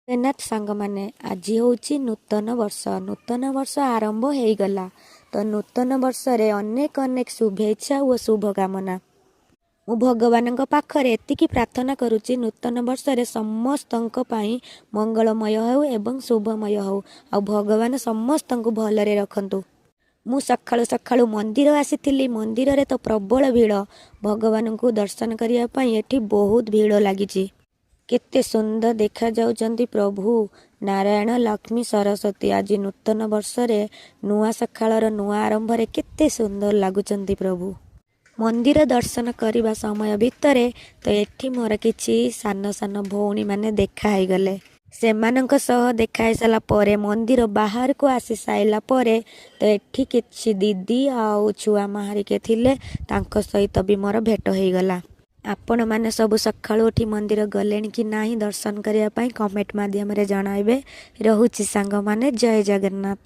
ଜଗନ୍ନାଥ ସାଙ୍ଗମାନେ ଆଜି ହେଉଛି ନୂତନ ବର୍ଷ ଆରମ୍ଭ ହେଇଗଲା। ତ ନୂତନ ବର୍ଷରେ ଅନେକ ଅନେକ ଶୁଭେଚ୍ଛା ଓ ଶୁଭକାମନା। ମୁଁ ଭଗବାନଙ୍କ ପାଖରେ ଏତିକି ପ୍ରାର୍ଥନା କରୁଛି ନୂତନ ବର୍ଷରେ ସମସ୍ତଙ୍କ ପାଇଁ ମଙ୍ଗଳମୟ ହେଉ ଏବଂ ଶୁଭମୟ ହେଉ, ଆଉ ଭଗବାନ ସମସ୍ତଙ୍କୁ ଭଲରେ ରଖନ୍ତୁ। ମୁଁ ସକାଳୁ ସକାଳୁ ମନ୍ଦିର ଆସିଥିଲି। ମନ୍ଦିରରେ ତ ପ୍ରବଳ ଭିଡ଼। ଭଗବାନଙ୍କୁ ଦର୍ଶନ କରିବା ପାଇଁ ଏଠି ବହୁତ ଭିଡ଼ ଲାଗିଛି। କେତେ ସୁନ୍ଦର ଦେଖାଯାଉଛନ୍ତି ପ୍ରଭୁ ନାରାୟଣ, ଲକ୍ଷ୍ମୀ, ସରସ୍ୱତୀ। ଆଜି ନୂତନ ବର୍ଷରେ ନୂଆ ସକାଳର ନୂଆ ଆରମ୍ଭରେ କେତେ ସୁନ୍ଦର ଲାଗୁଛନ୍ତି ପ୍ରଭୁ। ମନ୍ଦିର ଦର୍ଶନ କରିବା ସମୟ ଭିତରେ ତ ଏଠି ମୋର କିଛି ସାନ ସାନ ଭଉଣୀମାନେ ଦେଖା ହେଇଗଲେ। ସେମାନଙ୍କ ସହ ଦେଖା ହେଇସାରିଲା ପରେ ମନ୍ଦିର ବାହାରକୁ ଆସି ସାରିଲା ପରେ ତ ଏଠି କିଛି ଦିଦି ଆଉ ଛୁଆ ମାହାରିକେ ଥିଲେ, ତାଙ୍କ ସହିତ ବି ମୋର ଭେଟ ହେଇଗଲା। ଆପଣମାନେ ସବୁ ସକାଳୁ ଉଠି ମନ୍ଦିର ଗଲେଣି କି ନାହିଁ ଦର୍ଶନ କରିବା ପାଇଁ କମେଣ୍ଟ ମାଧ୍ୟମରେ ଜଣାଇବେ। ରହୁଛି ସାଙ୍ଗମାନେ, ଜୟ ଜଗନ୍ନାଥ।